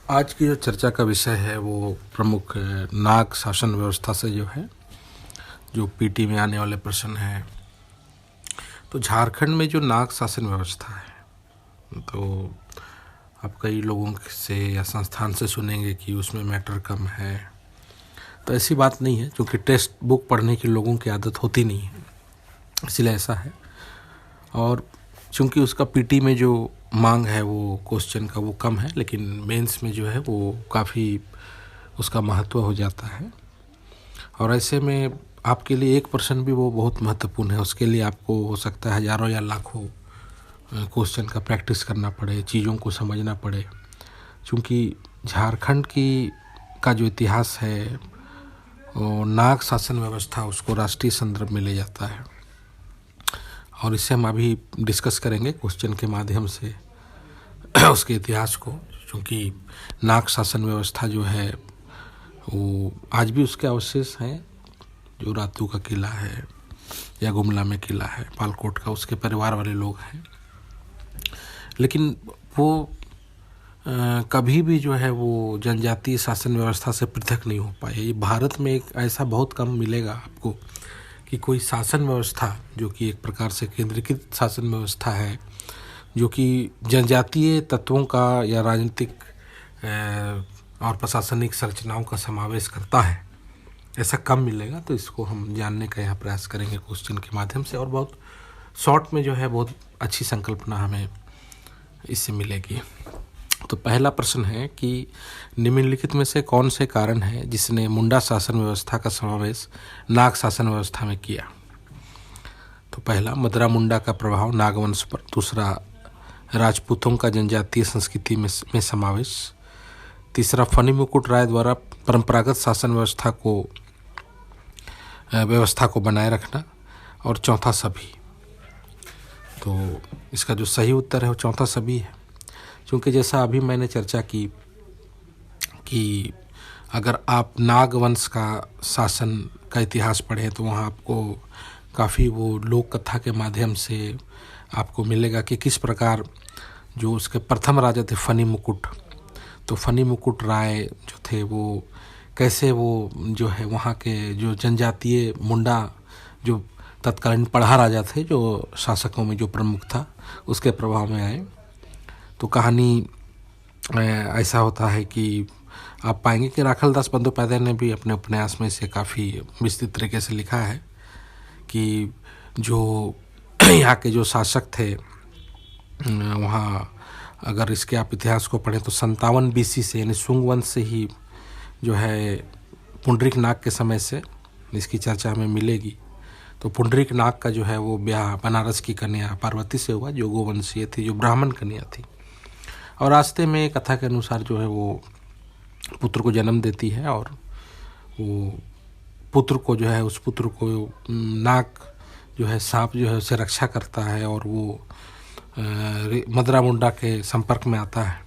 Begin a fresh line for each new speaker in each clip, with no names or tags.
आज की जो चर्चा का विषय है वो प्रमुख नाग शासन व्यवस्था से जो है, जो पीटी में आने वाले प्रश्न हैं। तो झारखंड में जो नाग शासन व्यवस्था है, तो आप कई लोगों से या संस्थान से सुनेंगे कि उसमें मैटर कम है। तो ऐसी बात नहीं है, क्योंकि टेक्स्ट बुक पढ़ने की लोगों की आदत होती नहीं है, इसलिए ऐसा है। और चूँकि उसका पीटी में जो मांग है वो क्वेश्चन का वो कम है, लेकिन मेंस में जो है वो काफ़ी उसका महत्व हो जाता है। और ऐसे में आपके लिए एक प्रश्न भी वो बहुत महत्वपूर्ण है। उसके लिए आपको हो सकता है हज़ारों या लाखों क्वेश्चन का प्रैक्टिस करना पड़े, चीज़ों को समझना पड़े, क्योंकि झारखंड का जो इतिहास है वो नाग शासन व्यवस्था उसको राष्ट्रीय संदर्भ में ले जाता है। और इससे हम अभी डिस्कस करेंगे क्वेश्चन के माध्यम से उसके इतिहास को, क्योंकि नाग शासन व्यवस्था जो है वो आज भी उसके अवशेष हैं। जो रातू का किला है या गुमला में किला है पालकोट का, उसके परिवार वाले लोग हैं, लेकिन वो कभी भी जो है वो जनजातीय शासन व्यवस्था से पृथक नहीं हो पाए। ये भारत में एक ऐसा बहुत कम मिलेगा आपको कि कोई शासन व्यवस्था जो कि एक प्रकार से केंद्रीकृत शासन व्यवस्था है, जो कि जनजातीय तत्वों का या राजनीतिक और प्रशासनिक संरचनाओं का समावेश करता है, ऐसा कम मिलेगा। तो इसको हम जानने का यहाँ प्रयास करेंगे क्वेश्चन के माध्यम से, और बहुत शॉर्ट में जो है बहुत अच्छी संकल्पना हमें इससे मिलेगी। तो पहला प्रश्न है कि निम्नलिखित में से कौन से कारण हैं जिसने मुंडा शासन व्यवस्था का समावेश नाग शासन व्यवस्था में किया। तो पहला, मदरा मुंडा का प्रभाव नागवंश पर। दूसरा, राजपूतों का जनजातीय संस्कृति में समावेश। तीसरा, फनी मुकुट राय द्वारा परंपरागत शासन व्यवस्था को बनाए रखना। और चौथा, सभी। तो इसका जो सही उत्तर है वो चौथा, सभी है, क्योंकि जैसा अभी मैंने चर्चा की कि अगर आप नागवंश का शासन का इतिहास पढ़ें तो वहाँ आपको काफ़ी वो लोक कथा के माध्यम से आपको मिलेगा कि किस प्रकार जो उसके प्रथम राजा थे फनी मुकुट, तो फनी मुकुट राय जो थे वो कैसे वो जो है वहाँ के जो जनजातीय मुंडा जो तत्कालीन पढ़ा राजा थे, जो शासकों में जो प्रमुख था, उसके प्रभाव में आए। तो कहानी ऐसा होता है कि आप पाएंगे कि राखल दास बंदोपाध्याय ने भी अपने उपन्यास में से काफ़ी विस्तृत तरीके से लिखा है कि जो यहाँ के जो शासक थे वहाँ, अगर इसके आप इतिहास को पढ़ें तो 57 BC से, यानी शुंग वंश से ही जो है पुंडरीक नाग के समय से इसकी चर्चा हमें मिलेगी। तो पुंडरीक नाग का जो है वो ब्याह बनारस की कन्या पार्वती से हुआ, जो गोवंशीय थी, जो ब्राह्मण कन्या थी। और रास्ते में कथा के अनुसार जो है वो पुत्र को जन्म देती है, और वो पुत्र को जो है उस पुत्र को नाग जो है सांप जो है उसे रक्षा करता है, और वो मदरा मुंडा के संपर्क में आता है,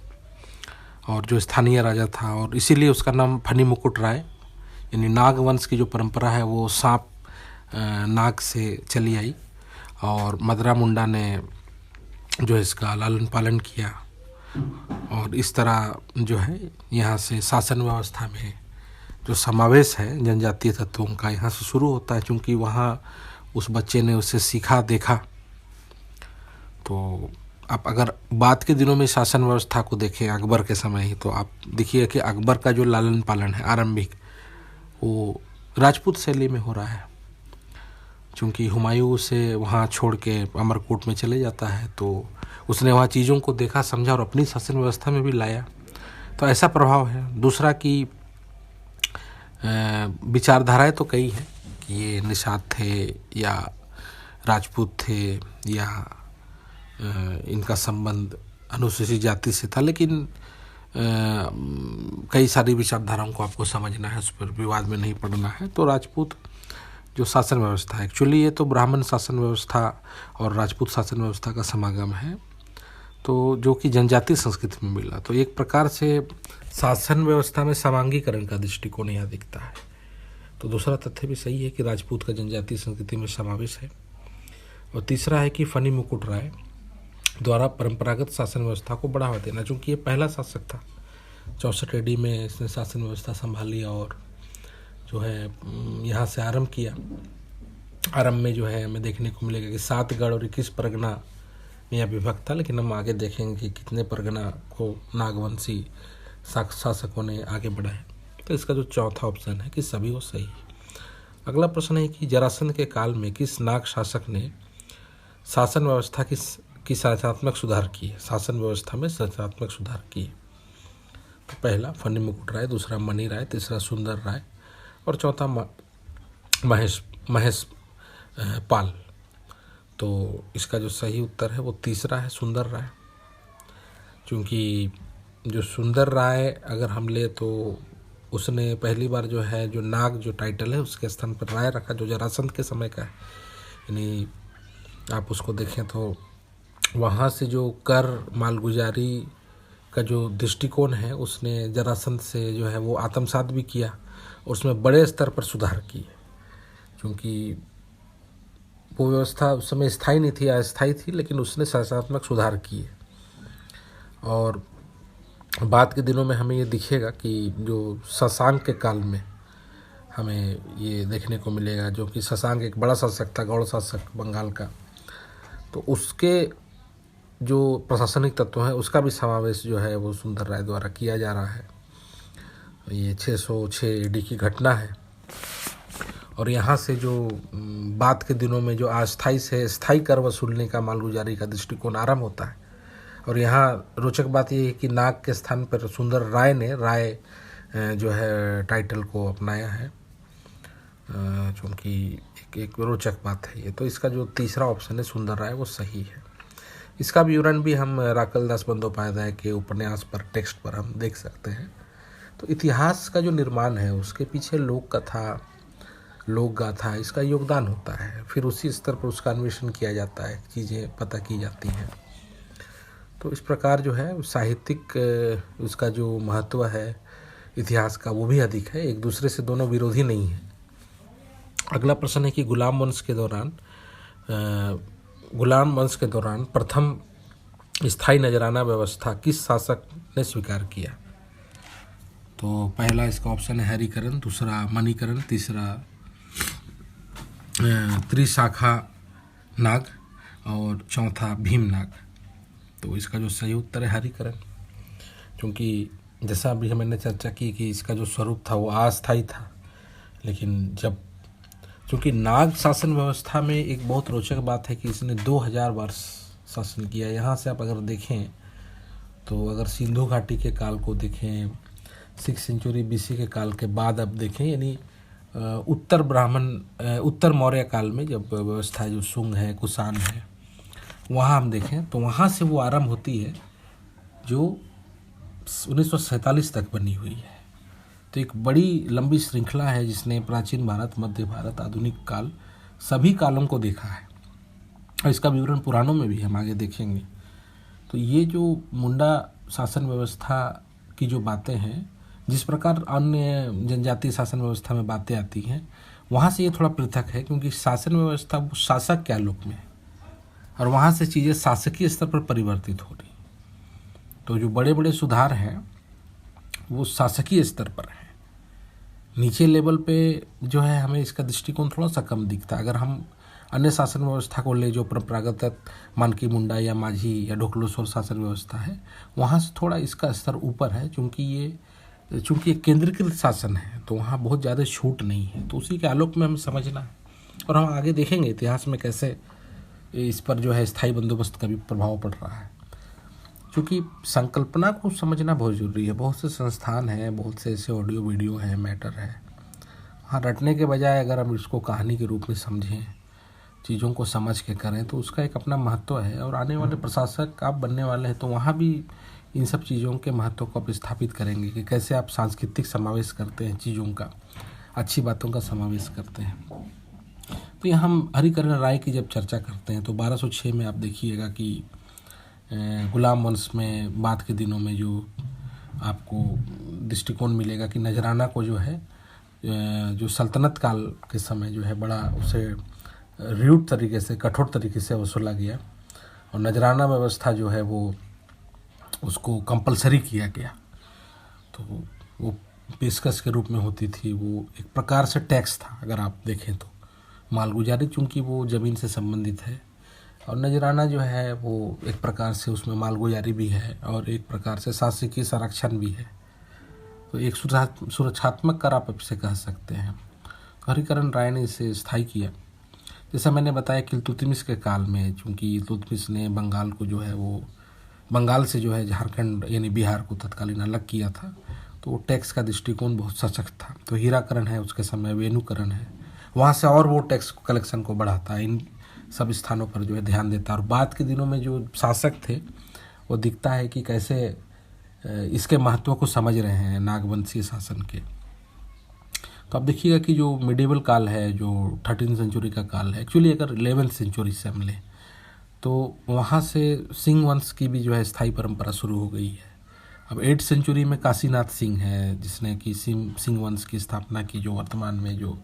और जो स्थानीय राजा था, और इसीलिए उसका नाम फनी मुकुट राय, यानी नाग वंश की जो परंपरा है वो सांप नाग से चली आई, और मदरा मुंडा ने जो इसका लालन पालन किया। और इस तरह जो है यहाँ से शासन व्यवस्था में जो समावेश है जनजातीय तत्वों का यहाँ से शुरू होता है, क्योंकि वहाँ उस बच्चे ने उसे सीखा देखा। तो आप अगर बाद के दिनों में शासन व्यवस्था को देखें अकबर के समय ही, तो आप देखिए कि अकबर का जो लालन पालन है आरंभिक, वो राजपूत शैली में हो रहा है, क्योंकि हुमायूं उसे वहाँ छोड़ के अमरकोट में चले जाता है, तो उसने वहाँ चीज़ों को देखा समझा और अपनी शासन व्यवस्था में भी लाया। तो ऐसा प्रभाव है। दूसरा कि विचारधाराएं तो कई हैं कि ये निषाद थे या राजपूत थे या इनका संबंध अनुसूचित जाति से था, लेकिन कई सारी विचारधाराओं को आपको समझना है, उस पर विवाद में नहीं पड़ना है। तो राजपूत जो शासन व्यवस्था है, एक्चुअली ये तो ब्राह्मण शासन व्यवस्था और राजपूत शासन व्यवस्था का समागम है, तो जो कि जनजातीय संस्कृति में मिला। तो एक प्रकार से शासन व्यवस्था में समांगीकरण का दृष्टिकोण यहाँ दिखता है। तो दूसरा तथ्य भी सही है कि राजपूत का जनजातीय संस्कृति में समावेश है। और तीसरा है कि फनी मुकुट राय द्वारा परंपरागत शासन व्यवस्था को बढ़ावा देना, चूँकि ये पहला शासक था 64 AD में इसने शासन व्यवस्था संभाली और जो है यहाँ से आरंभ किया। आरंभ में जो है हमें देखने को मिलेगा कि 7 गढ़ और 21 परगना में यह विभक्त था, लेकिन हम आगे देखेंगे कि कितने परगना को नागवंशी शासकों ने आगे बढ़ाया। तो इसका जो चौथा ऑप्शन है कि सभी वो सही है। अगला प्रश्न है कि जरासंध के काल में किस नाग शासक ने शासन व्यवस्था की संरचनात्मक सुधार किए, शासन व्यवस्था में संरचनात्मक सुधार किए? तो पहला फनी मुकुट राय, दूसरा मणि राय, तीसरा सुंदर राय और चौथा महेश पाल। तो इसका जो सही उत्तर है वो तीसरा है, सुंदर राय। क्योंकि जो सुंदर राय अगर हम ले तो उसने पहली बार जो है जो नाग जो टाइटल है उसके स्थान पर राय रखा, जो जरासंध के समय का है। यानी आप उसको देखें तो वहाँ से जो कर मालगुजारी का जो दृष्टिकोण है उसने जरासंध से जो है वो आत्मसात भी किया और उसमें बड़े स्तर पर सुधार किए। क्योंकि वो व्यवस्था उस समय स्थायी नहीं थी, अस्थायी थी, लेकिन उसने शासनात्मक सुधार किए। और बाद के दिनों में हमें ये दिखेगा कि जो शशांक के काल में हमें ये देखने को मिलेगा, जो कि शशांक एक बड़ा शासक था, गौड़ शासक बंगाल का, तो उसके जो प्रशासनिक तत्व है उसका भी समावेश जो है वो सुंदर राय द्वारा किया जा रहा है। ये 606 AD की घटना है। और यहाँ से जो बाद के दिनों में जो अस्थायी से स्थायी कर वसूलने का मालगुजारी का दृष्टिकोण आरंभ होता है। और यहाँ रोचक बात ये है कि नाग के स्थान पर सुंदर राय ने राय जो है टाइटल को अपनाया है, क्योंकि एक रोचक बात है ये। तो इसका जो तीसरा ऑप्शन है सुंदर राय वो सही है। इसका विवरण भी हम राकल दास बंदोपाध्याय के उपन्यास पर टेक्स्ट पर हम देख सकते हैं। तो इतिहास का जो निर्माण है उसके पीछे लोक कथा, लोक गाथा इसका योगदान होता है। फिर उसी स्तर पर उसका अन्वेषण किया जाता है, चीज़ें पता की जाती हैं। तो इस प्रकार जो है साहित्यिक उसका जो महत्व है इतिहास का वो भी अधिक है, एक दूसरे से दोनों विरोधी नहीं है। अगला प्रश्न है कि गुलाम वंश के दौरान प्रथम स्थायी नजराना व्यवस्था किस शासक ने स्वीकार किया? तो पहला इसका ऑप्शन है हरिकरण, दूसरा मणिकरण, तीसरा त्रिशाखा नाग और चौथा भीमनाग। तो इसका जो सही उत्तर है हरिकरण। क्योंकि जैसा अभी मैंने चर्चा की कि इसका जो स्वरूप था वो अस्थायी था, लेकिन जब क्योंकि नाग शासन व्यवस्था में एक बहुत रोचक बात है कि इसने 2000 वर्ष शासन किया। यहाँ से आप अगर देखें तो अगर सिंधु घाटी के काल को देखें, 6th सेंचुरी BC के काल के बाद अब देखें, यानी उत्तर मौर्य काल में जब व्यवस्था जो शुंग है, कुषाण है, वहाँ हम देखें तो वहाँ से वो आरंभ होती है जो 1947 तक बनी हुई है। तो एक बड़ी लंबी श्रृंखला है जिसने प्राचीन भारत, मध्य भारत, आधुनिक काल सभी कालों को देखा है। और इसका विवरण पुराणों में भी हम आगे देखेंगे। तो ये जो मुंडा शासन व्यवस्था की जो बातें हैं, जिस प्रकार अन्य जनजातीय शासन व्यवस्था में बातें आती हैं, वहाँ से ये थोड़ा पृथक है। क्योंकि शासन व्यवस्था वो शासक के आलोक में है और वहाँ से चीज़ें शासकीय स्तर पर परिवर्तित हो रही। तो जो बड़े बड़े सुधार हैं वो शासकीय स्तर पर हैं। नीचे लेवल पे जो है हमें इसका दृष्टिकोण थोड़ा सा कम दिखता है। अगर हम अन्य शासन व्यवस्था को ले जो परंपरागत मानकी मुंडा या माझी या ढोकलोसोर शासन व्यवस्था है, वहाँ से थोड़ा इसका स्तर ऊपर है। चूँकि ये केंद्रीकृत शासन है तो वहाँ बहुत ज़्यादा छूट नहीं है। तो उसी के आलोक में हमें समझना है और हम आगे देखेंगे इतिहास में कैसे इस पर जो है स्थायी बंदोबस्त का भी प्रभाव पड़ रहा है। क्योंकि संकल्पना को समझना बहुत ज़रूरी है। बहुत से संस्थान हैं, बहुत से ऐसे ऑडियो वीडियो हैं, मैटर है, हाँ रटने के बजाय अगर हम इसको कहानी के रूप में समझें, चीज़ों को समझ के करें तो उसका एक अपना महत्व है। और आने वाले प्रशासक आप बनने वाले हैं तो वहाँ भी इन सब चीज़ों के महत्व को आप स्थापित करेंगे कि कैसे आप सांस्कृतिक समावेश करते हैं, चीज़ों का, अच्छी बातों का समावेश करते हैं। तो यहाँ हम हरिकरण राय की जब चर्चा करते हैं तो 1206 में आप देखिएगा कि गुलाम वंश में बाद के दिनों में जो आपको दृष्टिकोण मिलेगा कि नजराना को जो है जो सल्तनत काल के समय जो है बड़ा उसे रूट तरीके से, कठोर तरीके से वसूला गया और नजराना व्यवस्था जो है वो उसको कंपलसरी किया गया। तो वो पेशकश के रूप में होती थी, वो एक प्रकार से टैक्स था अगर आप देखें तो। मालगुजारी चूँकि वो ज़मीन से संबंधित है, और नजराना जो है वो एक प्रकार से उसमें मालगुजारी भी है और एक प्रकार से शासकीय संरक्षण भी है। तो एक सुरक्षात्मक कर आप इसे कह सकते हैं। हरिकरण राय ने इसे स्थायी किया। जैसा मैंने बताया कि इल्तुतमिश के काल में, चूँकि इल्तुतमिश ने बंगाल को जो है वो बंगाल से जो है झारखंड यानी बिहार को तत्कालीन अलग किया था, तो वो टैक्स का दृष्टिकोण बहुत सशक्त था। तो हीराकरण है उसके समय, वेणुकरण है, वहाँ से और वो टैक्स कलेक्शन को बढ़ाता है, इन सब स्थानों पर जो है ध्यान देता है। और बाद के दिनों में जो शासक थे वो दिखता है कि कैसे इसके महत्व को समझ रहे हैं नागवंशीय शासन के। तो आप देखिएगा कि जो मिडिवल काल है, जो 13वीं सेंचुरी का काल है, एक्चुअली अगर 11वीं सेंचुरी से हम लें तो वहाँ से सिंह वंश की भी जो है स्थायी परंपरा शुरू हो गई है। अब 8वीं सेंचुरी में काशीनाथ सिंह है जिसने कि सिंह वंश की स्थापना की, जो वर्तमान में जो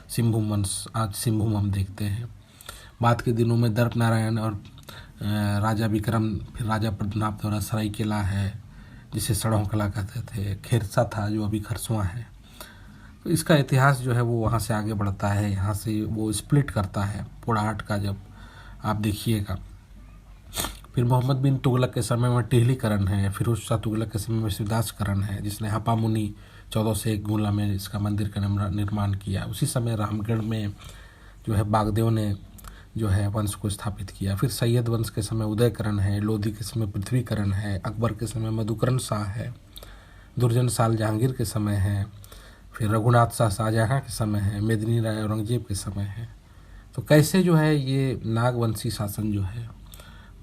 सिंहभूम वंश, आज सिंहभूम हम देखते हैं। बाद के दिनों में दर्प नारायण और राजा विक्रम, फिर राजा पद्मनाभ द्वारा सरायकेला है जिसे सड़ों कला कहते थे, खेरसा था जो अभी खरसुआ है। तो इसका इतिहास जो है वो वहाँ से आगे बढ़ता है, यहाँ से वो स्प्लिट करता है पोड़ाहाट का, जब आप देखिएगा। फिर मोहम्मद बिन तुगलक के समय में टेहलीकरण है, फिरोज शाह तुगलक के समय में शिवदासकरण है जिसने हपा मुनि 1401 गुला में इसका मंदिर का निर्माण किया। उसी समय रामगढ़ में जो है बागदेव ने जो है वंश को स्थापित किया। फिर सैयद वंश के समय उदयकरण है, लोधी के समय पृथ्वीकरण है, अकबर के समय मधुकरण शाह है, दुर्जन साल जहांगीर के समय है, फिर रघुनाथ शाह शाहजहाँ के समय है, मेदिनी राय औरंगजेब के समय है। तो कैसे जो है ये नागवंशी शासन जो है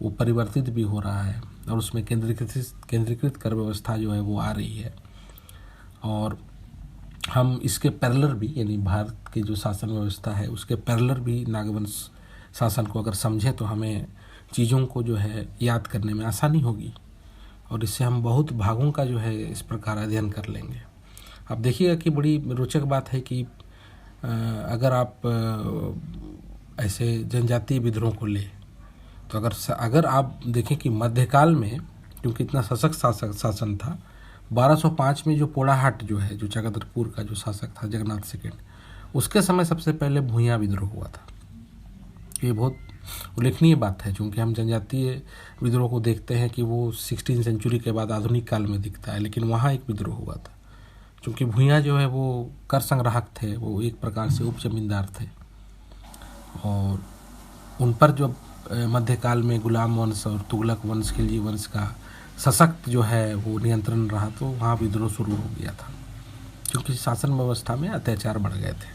वो परिवर्तित भी हो रहा है और उसमें केंद्रीकृत कर व्यवस्था जो है वो आ रही है। और हम इसके पैरेलल भी, यानी भारत की जो शासन व्यवस्था है उसके पैरेलल भी नागवंश शासन को अगर समझें तो हमें चीज़ों को जो है याद करने में आसानी होगी, और इससे हम बहुत भागों का जो है इस प्रकार अध्ययन कर लेंगे। आप देखिएगा कि बड़ी रोचक बात है कि अगर आप ऐसे जनजातीय विद्रोह को ले तो अगर आप देखें कि मध्यकाल में, क्योंकि इतना सशक्त शासन था, 1205 में जो पोड़ाहाट जो है, जो चक्रधरपुर का जो शासक था जगन्नाथ सेकेंड, उसके समय सबसे पहले भूंइया विद्रोह हुआ था। ये बहुत उल्लेखनीय बात है, क्योंकि हम जनजातीय विद्रोह को देखते हैं कि वो 16वीं सेंचुरी के बाद आधुनिक काल में दिखता है, लेकिन वहाँ एक विद्रोह हुआ था। क्योंकि भूंइया जो है वो कर संग्राहक थे, वो एक प्रकार से उप जमींदार थे, और उन पर जो मध्यकाल में गुलाम वंश और तुगलक वंश, खिलजी वंश का सशक्त जो है वो नियंत्रण रहा, तो वहाँ विद्रोह शुरू हो गया था, क्योंकि शासन व्यवस्था में अत्याचार बढ़ गए थे।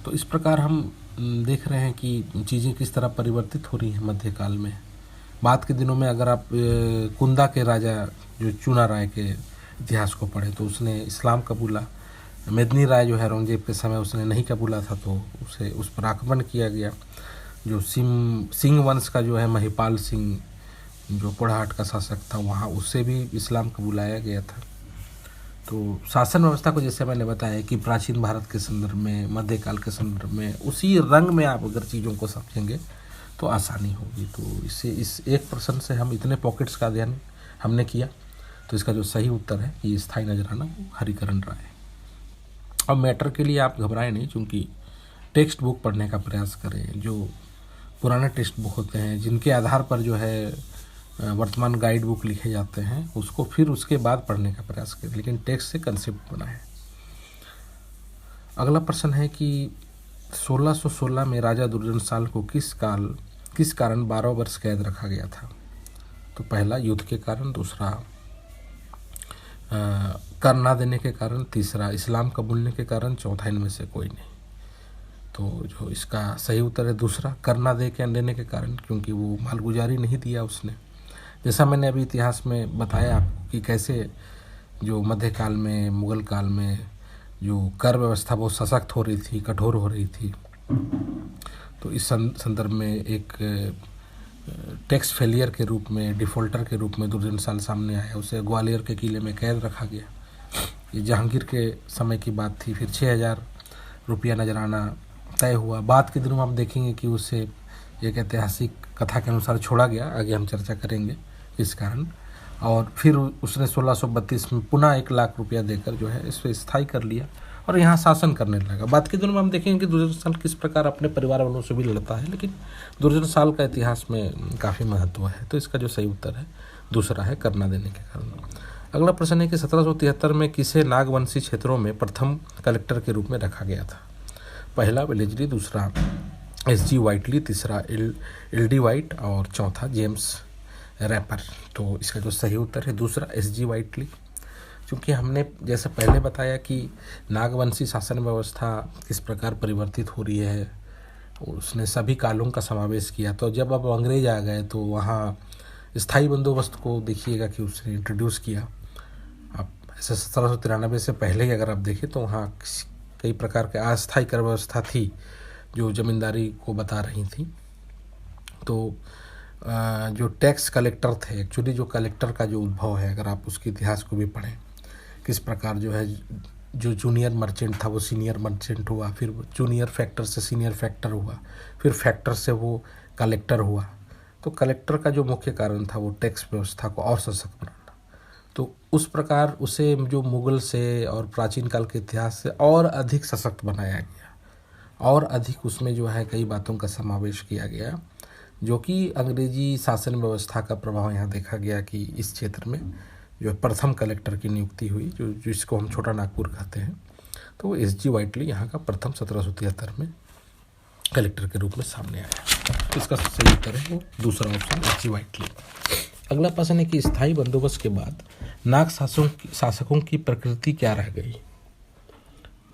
तो इस प्रकार हम देख रहे हैं कि चीज़ें किस तरह परिवर्तित हो रही हैं मध्यकाल में। बाद के दिनों में अगर आप कुंदा के राजा जो चूना राय के इतिहास को पढ़े तो उसने इस्लाम कबूला। मेदिनी राय जो है औरंगजेब के समय उसने नहीं कबूला था, तो उसे उस पर आक्रमण किया गया। जो सिंह वंश का जो है महिपाल सिंह जो पोड़ाहाट का शासक था, वहाँ उससे भी इस्लाम कबूलाया गया था। तो शासन व्यवस्था को जैसे मैंने बताया कि प्राचीन भारत के संदर्भ में, मध्यकाल के संदर्भ में, उसी रंग में आप अगर चीज़ों को समझेंगे तो आसानी होगी। तो इससे इस एक प्रश्न से हम इतने पॉकेट्स का अध्ययन हमने किया, तो इसका जो सही उत्तर है कि स्थायी नजराना हरिकरण राय। अब मैटर के लिए आप घबराएं नहीं, क्योंकि टेक्स्ट बुक पढ़ने का प्रयास करें। जो पुराने टेक्स्ट बुक होते हैं जिनके आधार पर जो है वर्तमान गाइड बुक लिखे जाते हैं, उसको फिर उसके बाद पढ़ने का प्रयास करें, लेकिन टेक्स्ट से कंसेप्ट बनाएं। अगला प्रश्न है कि 1616 में राजा दुर्जन साल को किस कारण 12 वर्ष कैद रखा गया था? तो पहला युद्ध के कारण, दूसरा कर ना देने के कारण, तीसरा इस्लाम कबूलने के कारण, चौथा इनमें से कोई नहीं। तो जो इसका सही उत्तर है दूसरा, कर ना देने के कारण, क्योंकि वो मालगुजारी नहीं दिया उसने। जैसा मैंने अभी इतिहास में बताया आपको कि कैसे जो मध्यकाल में, मुगल काल में जो कर व्यवस्था बहुत सशक्त हो रही थी, कठोर हो रही थी, तो इस संदर्भ में एक टैक्स फेलियर के रूप में, डिफ़ॉल्टर के रूप में दुर्जन साल सामने आया। उसे ग्वालियर के किले में कैद रखा गया। ये जहांगीर के समय की बात थी। फिर 6000 रुपया नजराना तय हुआ। बाद के दिनों में आप देखेंगे कि उसे एक ऐतिहासिक कथा के अनुसार छोड़ा गया। आगे हम चर्चा करेंगे इस कारण। और फिर उसने 1632 में पुनः 1 लाख रुपया देकर जो है इसे स्थायी कर लिया और यहाँ शासन करने लगा। बाद के दिनों में हम देखेंगे कि दुर्जनशाल किस प्रकार अपने परिवार वालों से भी लड़ता है, लेकिन दुर्जनशाल का इतिहास में काफ़ी महत्व है। तो इसका जो सही उत्तर है दूसरा है, करना देने के कारण। अगला प्रश्न है कि 1773 में किसे नागवंशी क्षेत्रों में प्रथम कलेक्टर के रूप में रखा गया था? पहला वेलेस्ली, दूसरा एस.जी. व्हाइटली, तीसरा एल.डी. व्हाइट और चौथा जेम्स रैपर। तो इसका जो सही उत्तर है दूसरा एस.जी. व्हाइटली। क्योंकि हमने जैसे पहले बताया कि नागवंशी शासन व्यवस्था किस प्रकार परिवर्तित हो रही है, उसने सभी कालों का समावेश किया। तो जब अब अंग्रेज आ गए तो वहाँ स्थायी बंदोबस्त को देखिएगा कि उसने इंट्रोड्यूस किया। अब ऐसे 1793 से पहले अगर आप देखें तो वहाँ कई प्रकार के अस्थायी कर व्यवस्था थी जो जमींदारी को बता रही थी। तो जो टैक्स कलेक्टर थे, एक्चुअली जो कलेक्टर का जो उद्भव है, अगर आप उसके इतिहास को भी पढ़ें, किस प्रकार जो है जो जूनियर मर्चेंट था वो सीनियर मर्चेंट हुआ, फिर जूनियर फैक्टर से सीनियर फैक्टर हुआ, फिर फैक्टर से वो कलेक्टर हुआ। तो कलेक्टर का जो मुख्य कारण था वो टैक्स व्यवस्था को और सशक्त बनाना। तो उस प्रकार उसे जो मुगल से और प्राचीन काल के इतिहास से और अधिक सशक्त बनाया गया और अधिक उसमें जो है कई बातों का समावेश किया गया, जो कि अंग्रेजी शासन व्यवस्था का प्रभाव यहाँ देखा गया कि इस क्षेत्र में जो प्रथम कलेक्टर की नियुक्ति हुई, जो जिसको हम छोटा नागपुर कहते हैं। तो वो एस.जी. व्हाइटली यहाँ का प्रथम 1773 में कलेक्टर के रूप में सामने आया। तो इसका सही उत्तर है वो दूसरा ऑप्शन एस.जी. व्हाइटली। अगला प्रश्न है कि स्थायी बंदोबस्त के बाद नाग शासकों की प्रकृति क्या रह गई?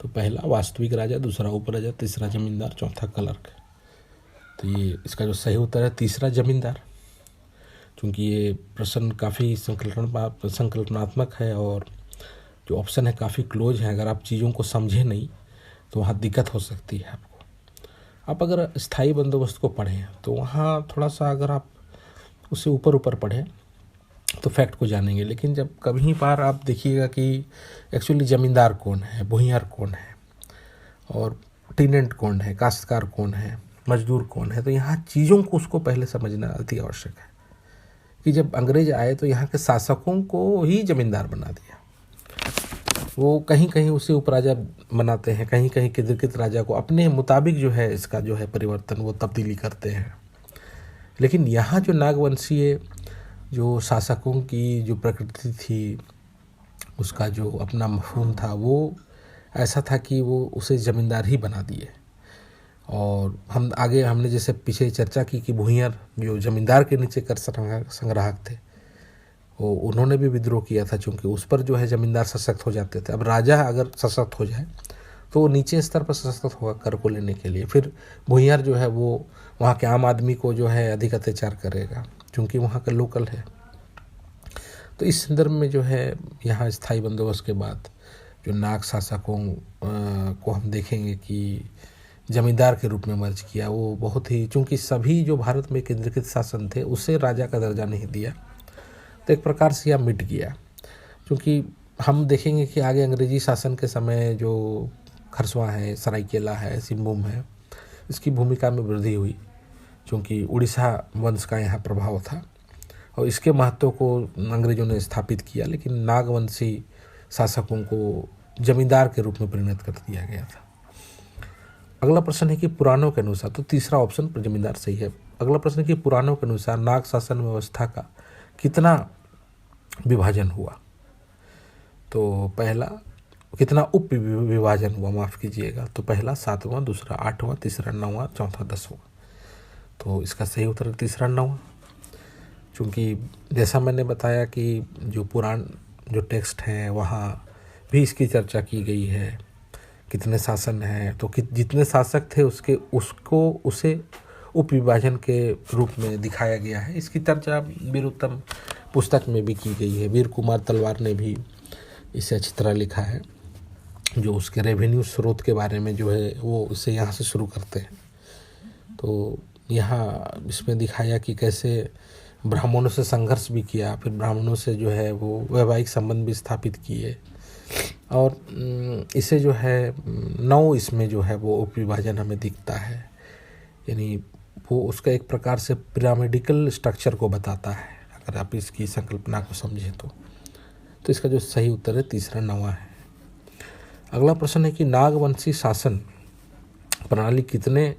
तो पहला वास्तविक राजा, दूसरा उपराजा, तीसरा जमींदार, चौथा क्लर्क। तो ये इसका जो सही उत्तर है तीसरा जमींदार। क्योंकि ये प्रश्न काफ़ी संकल्पनात्मक है और जो ऑप्शन है काफ़ी क्लोज है। अगर आप चीज़ों को समझें नहीं तो वहाँ दिक्कत हो सकती है आपको। आप अगर स्थायी बंदोबस्त को पढ़ें तो वहाँ थोड़ा सा अगर आप उसे ऊपर पढ़ें तो फैक्ट को जानेंगे, लेकिन जब कभी बार आप देखिएगा कि एक्चुअली ज़मींदार कौन है, भूमिहार कौन है और टेनेंट कौन है, काश्तकार कौन है, मजदूर कौन है, तो यहाँ चीज़ों को उसको पहले समझना अति आवश्यक है कि जब अंग्रेज आए तो यहाँ के शासकों को ही जमींदार बना दिया। वो कहीं कहीं उसे उपराजा बनाते हैं, कहीं कहीं किदृकित राजा को अपने मुताबिक जो है इसका जो है परिवर्तन वो तब्दीली करते हैं। लेकिन यहाँ जो नागवंशीय जो शासकों की जो प्रकृति थी, उसका जो अपना मफहूम था वो ऐसा था कि वो उसे ज़मींदार ही बना दिए। और हमने जैसे पीछे चर्चा की कि भूमिहार जो ज़मींदार के नीचे कर संग्राहक थे वो उन्होंने भी विद्रोह किया था, क्योंकि उस पर जो है ज़मींदार सशक्त हो जाते थे। अब राजा अगर सशक्त हो जाए तो वो नीचे स्तर पर सशक्त होगा कर को लेने के लिए, फिर भूमिहार जो है वो वहाँ के आम आदमी को जो है अधिक अत्याचार करेगा, क्योंकि वहाँ का लोकल है। तो इस संदर्भ में जो है यहाँ स्थायी बंदोबस्त के बाद जो नाग शासकों को हम देखेंगे कि जमींदार के रूप में मर्ज किया। वो बहुत ही, चूँकि सभी जो भारत में केंद्रीकृत शासन थे उसे राजा का दर्जा नहीं दिया, तो एक प्रकार से यह मिट गया। क्योंकि हम देखेंगे कि आगे अंग्रेजी शासन के समय जो खरसवां है, सरायकेला है, सिंहभूम है, इसकी भूमिका में वृद्धि हुई, क्योंकि उड़ीसा वंश का यहाँ प्रभाव था और इसके महत्व को अंग्रेजों ने स्थापित किया। लेकिन नागवंशी शासकों को जमींदार के रूप में परिणत कर दिया गया था। अगला प्रश्न है कि पुराणों के अनुसार, तो तीसरा ऑप्शन पर जमींदार सही है। अगला प्रश्न है कि पुराणों के अनुसार नाग शासन व्यवस्था का कितना विभाजन हुआ? तो पहला कितना उप विभाजन हुआ, माफ़ कीजिएगा। तो पहला 7वां, दूसरा 8वां, तीसरा 9वां, चौथा 10वां। तो इसका सही उत्तर तीसरा 9वां। क्योंकि जैसा मैंने बताया कि जो पुराण जो टेक्स्ट हैं वहाँ भी इसकी चर्चा की गई है, कितने शासन हैं, तो जितने शासक थे उसे उप विभाजन के रूप में दिखाया गया है। इसकी चर्चा वीरोत्तम पुस्तक में भी की गई है। वीर कुमार तलवार ने भी इसे अच्छी तरह लिखा है, जो उसके रेवेन्यू स्रोत के बारे में जो है वो उसे यहाँ से शुरू करते हैं। तो यहाँ इसमें दिखाया कि कैसे ब्राह्मणों से संघर्ष भी किया, फिर ब्राह्मणों से जो है वो वैवाहिक संबंध भी स्थापित किए, और इसे जो है 9 इसमें जो है वो उप विभाजन हमें दिखता है। यानी वो उसका एक प्रकार से पिरामिडिकल स्ट्रक्चर को बताता है। अगर आप इसकी संकल्पना को समझें तो इसका जो सही उत्तर है तीसरा नवा है। अगला प्रश्न है कि नागवंशी शासन प्रणाली कितने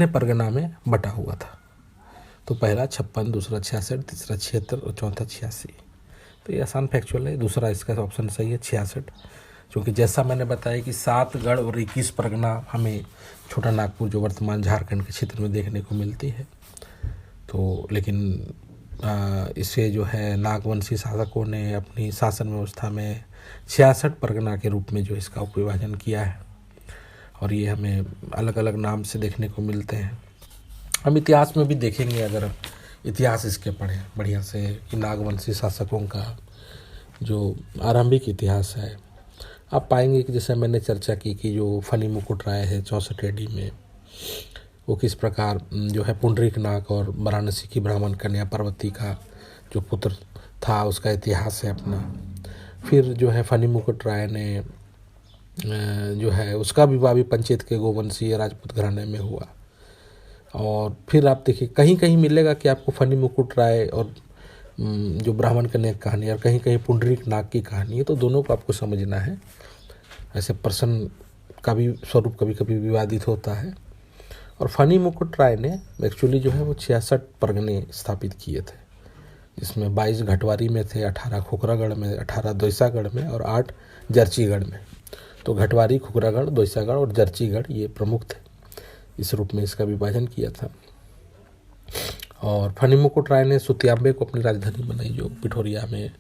परगना में बटा हुआ था? तो पहला 56, दूसरा 66, तीसरा 76 और चौथा 86। तो ये आसान फैक्चुअल है। दूसरा इसका ऑप्शन सही है 66, क्योंकि जैसा मैंने बताया कि 7 गढ़ और 21 परगना हमें छोटा नागपुर जो वर्तमान झारखंड के क्षेत्र में देखने को मिलती है। तो लेकिन इसे जो है नागवंशी शासकों ने अपनी शासन व्यवस्था में 66 परगना के रूप में जो इसका उपविभाजन किया है, और ये हमें अलग अलग नाम से देखने को मिलते हैं। हम इतिहास में भी देखेंगे, अगर इतिहास इसके पढ़ें बढ़िया से, कि नागवंशी शासकों का जो आरंभिक इतिहास है, आप पाएंगे कि जैसे मैंने चर्चा की कि जो फनी मुकुट राय है 64 AD में, वो किस प्रकार जो है पुंडरीक नाग और वाराणसी की ब्राह्मण कन्या पार्वती का जो पुत्र था उसका इतिहास है अपना। फिर जो है फनी मुकुट राय ने जो है उसका विवाह भी पंचेत के गोवंशीय राजपूत घराने में हुआ। और फिर आप देखिए कहीं कहीं मिलेगा कि आपको फनी मुकुट राय और जो ब्राह्मण कन्या की कहानी, और कहीं कहीं पुंडरीक नाग की कहानी है। तो दोनों को आपको समझना है। ऐसे प्रश्न का भी स्वरूप कभी कभी विवादित होता है। और फनी मुकुट राय ने एक्चुअली जो है वो 66 परगने स्थापित किए थे, जिसमें 22 घटवारी में थे, 18 खुखरागढ़ में, 18 दोईसागढ़ में और 8 जर्चीगढ़ में। तो घटवारी, खुखरागढ़, दोईसागढ़ और जर्चीगढ़ ये प्रमुख थे। इस रूप में इसका विभाजन किया था। और फनी मुकुट राय ने सुतियाम्बे को अपनी राजधानी बनाई, जो पिठोरिया में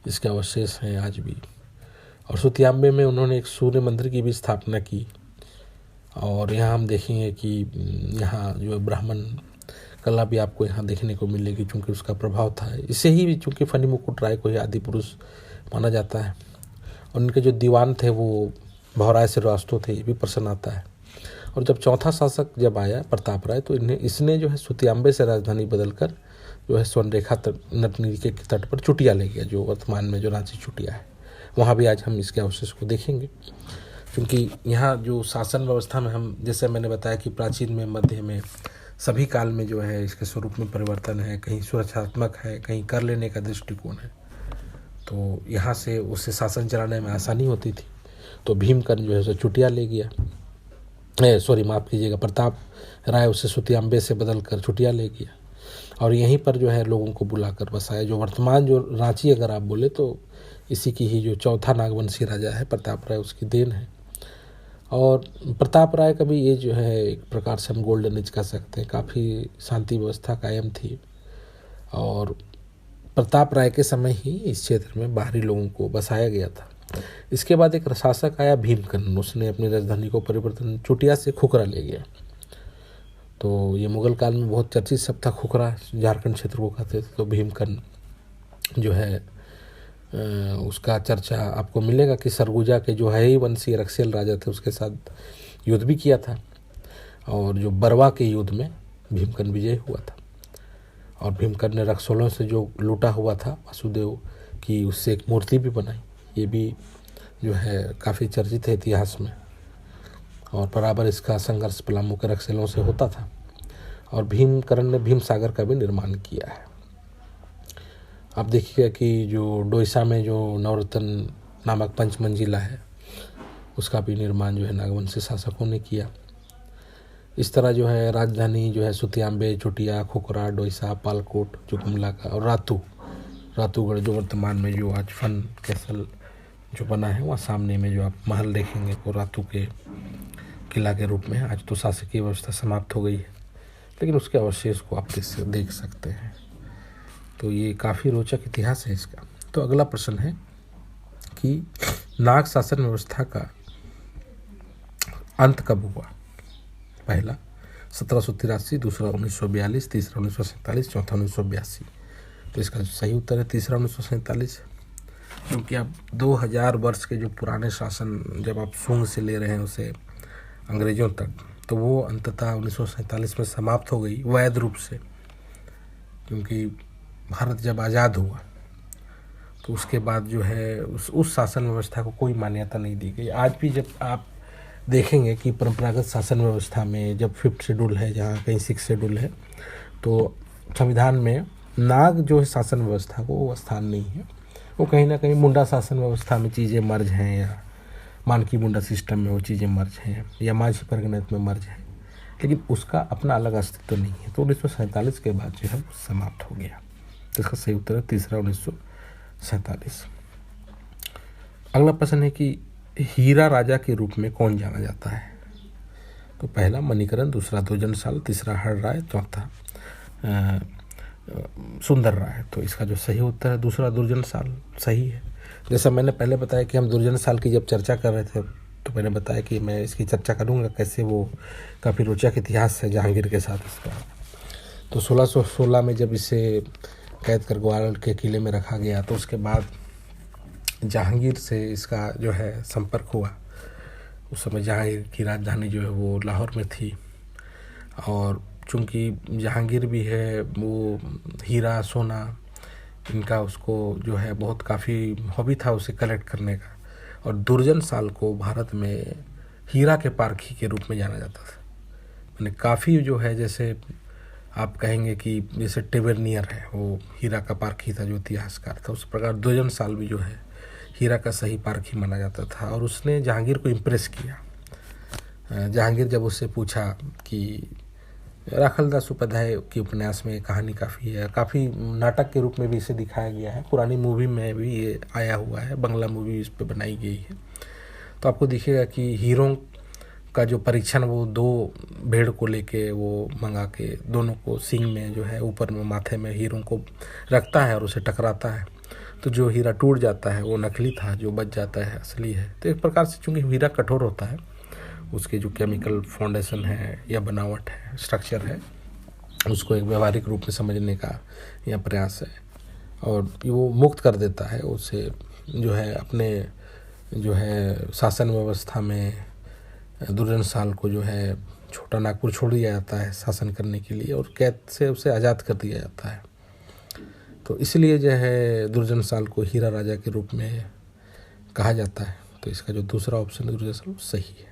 इसके अवशेष हैं आज भी। और सुतियाम्बे में उन्होंने एक सूर्य मंदिर की भी स्थापना की। और यहाँ हम देखेंगे कि यहाँ जो ब्राह्मण कला भी आपको यहाँ देखने को मिलेगी, चूँकि उसका प्रभाव था। इसे ही चूँकि फनी मुकुट राय को ही आदि पुरुष माना जाता है। और उनके जो दीवान थे वो भवराय श्रीवास्तव थे, ये भी प्रश्न आता है। और जब चौथा शासक जब आया प्रताप राय, तो इसने जो है सुतियाम्बे से राजधानी बदलकर जो है स्वर्णरेखा नदी के तट पर चुटिया ले गया, जो वर्तमान में जो रांची चुटिया है। वहाँ भी आज हम इसके अवशेष को देखेंगे, क्योंकि यहाँ जो शासन व्यवस्था में हम जैसे मैंने बताया कि प्राचीन में, मध्य में, सभी काल में जो है इसके स्वरूप में परिवर्तन है। कहीं सुरक्षात्मक है, कहीं कर लेने का दृष्टिकोण है। तो यहाँ से उससे शासन चलाने में आसानी होती थी। तो भीमकर्ण जो है उसे चुटिया ले गया, माफ़ कीजिएगा, प्रताप राय उसे सुतियाम्बे से बदल कर चुटिया ले गया। और यहीं पर जो है लोगों को बुलाकर बसाया। जो वर्तमान जो रांची अगर आप बोले तो इसी की ही जो चौथा नागवंशी राजा है प्रताप राय, उसकी देन है। और प्रताप राय का भी ये जो है एक प्रकार से हम गोल्डन एज कह सकते हैं, काफ़ी शांति व्यवस्था कायम थी। और प्रताप राय के समय ही इस क्षेत्र में बाहरी लोगों को बसाया गया था। इसके बाद एक शासक आया भीमकर्ण, उसने अपनी राजधानी को परिवर्तन चुटिया से खुखरा ले गया। तो ये मुगल काल में बहुत चर्चित शब्द था, खुखरा झारखंड क्षेत्र को कहते थे। तो भीमकर्ण जो है उसका चर्चा आपको मिलेगा कि सरगुजा के जो है वंशीय रक्सेल राजा थे उसके साथ युद्ध भी किया था। और जो बरवा के युद्ध में भीमकर्ण विजय हुआ था। और भीमकर्ण ने रक्सोलों से जो लूटा हुआ था वासुदेव की, उससे एक मूर्ति भी बनाई। ये भी जो है काफ़ी चर्चित है इतिहास में। और बराबर इसका संघर्ष पलामू के रक्सेलों से होता था। और भीमकर्ण ने भीम सागर का भी निर्माण किया है। आप देखिएगा कि जो डोईसा में जो नवरत्न नामक पंचमंजिला है, उसका भी निर्माण जो है नागवंशी शासकों ने किया। इस तरह जो है राजधानी जो है सुतियाम्बे, चुटिया, खुखरा, डोईसा, पालकोट जो गुमला का, और रातूगढ़ जो वर्तमान में जो आज फन कैसल जो बना है, वहाँ सामने में जो आप महल देखेंगे वो रातू के किला के रूप में। आज तो शासकीय व्यवस्था समाप्त हो गई है, लेकिन उसके अवशेष को आप देख सकते हैं। तो ये काफ़ी रोचक इतिहास है इसका। तो अगला प्रश्न है कि नाग शासन व्यवस्था का अंत कब हुआ? पहला 1783, दूसरा 1942, तीसरा 1947, चौथा 1982। तो इसका सही उत्तर है तीसरा 1947, क्योंकि आप 2000 वर्ष के जो पुराने शासन जब आप शुंग से ले रहे हैं उसे अंग्रेज़ों तक, तो वो अंततः 1947 में समाप्त हो गई वैध रूप से। क्योंकि भारत जब आज़ाद हुआ तो उसके बाद जो है उस शासन व्यवस्था को कोई मान्यता नहीं दी गई। आज भी जब आप देखेंगे कि परंपरागत शासन व्यवस्था में जब 5th शेड्यूल है, जहाँ कहीं 6th शेड्यूल है, तो संविधान में नाग जो है शासन व्यवस्था को वो स्थान नहीं है। वो कहीं ना कहीं मुंडा शासन व्यवस्था में चीज़ें मर्ज हैं, या मानकी मुंडा सिस्टम में वो चीज़ें मर्ज हैं, या माझी परगणत में मर्ज हैं, लेकिन उसका अपना अलग अस्तित्व नहीं है। तो 1947 के बाद जो है वो समाप्त हो गया। तो इसका सही उत्तर है तीसरा, 1947। अगला प्रश्न है कि हीरा राजा के रूप में कौन जाना जाता है? तो पहला मणिकरण, दूसरा दुर्जनशाल, तीसरा हरराय, चौथा सुंदर राय। तो इसका जो सही उत्तर है दूसरा, दुर्जनशाल सही है। जैसा मैंने पहले बताया कि हम दुर्जनशाल की जब चर्चा कर रहे थे तो मैंने बताया कि मैं इसकी चर्चा करूंगा कैसे वो काफ़ी रोचक इतिहास है जहांगीर के साथ इसका। तो 1616 में जब इसे कैद कर ग्वालियर के किले में रखा गया तो उसके बाद जहांगीर से इसका जो है संपर्क हुआ। उस समय जहांगीर की राजधानी जो है वो लाहौर में थी, और चूँकि जहांगीर भी है वो हीरा सोना इनका उसको जो है बहुत काफ़ी हॉबी था उसे कलेक्ट करने का। और दुर्जनशाल को भारत में हीरा के पारखी के रूप में जाना जाता था। मैंने काफ़ी जो है, जैसे आप कहेंगे कि जैसे टेबरनियर है वो हीरा का पारखी था जो इतिहासकार था, उस प्रकार दुर्जनशाल भी जो है हीरा का सही पारखी माना जाता था। और उसने जहांगीर को इम्प्रेस किया। जहांगीर जब उससे पूछा कि राखलदास उपाध्याय की उपन्यास में कहानी काफ़ी है, काफ़ी नाटक के रूप में भी इसे दिखाया गया है, पुरानी मूवी में भी ये आया हुआ है, बंगला मूवी इस पे बनाई गई है। तो आपको दिखेगा कि हीरों का जो परीक्षण वो 2 भेड़ को लेके वो मंगा के दोनों को सींग में जो है ऊपर में माथे में हीरों को रखता है और उसे टकराता है। तो जो हीरा टूट जाता है वो नकली था, जो बच जाता है असली है। तो एक प्रकार से चूँकि हीरा कठोर होता है, उसके जो केमिकल फाउंडेशन है या बनावट है, स्ट्रक्चर है, उसको एक व्यवहारिक रूप में समझने का यह प्रयास है। और वो मुक्त कर देता है उसे जो है अपने जो है शासन व्यवस्था में। दुर्जनशाल को जो है छोटा नागपुर छोड़ दिया जाता है शासन करने के लिए और कैद से उसे आज़ाद कर दिया जाता है। तो इसलिए जो है दुर्जनशाल को हीरा राजा के रूप में कहा जाता है। तो इसका जो दूसरा ऑप्शन है दुर्जनशाल सही है।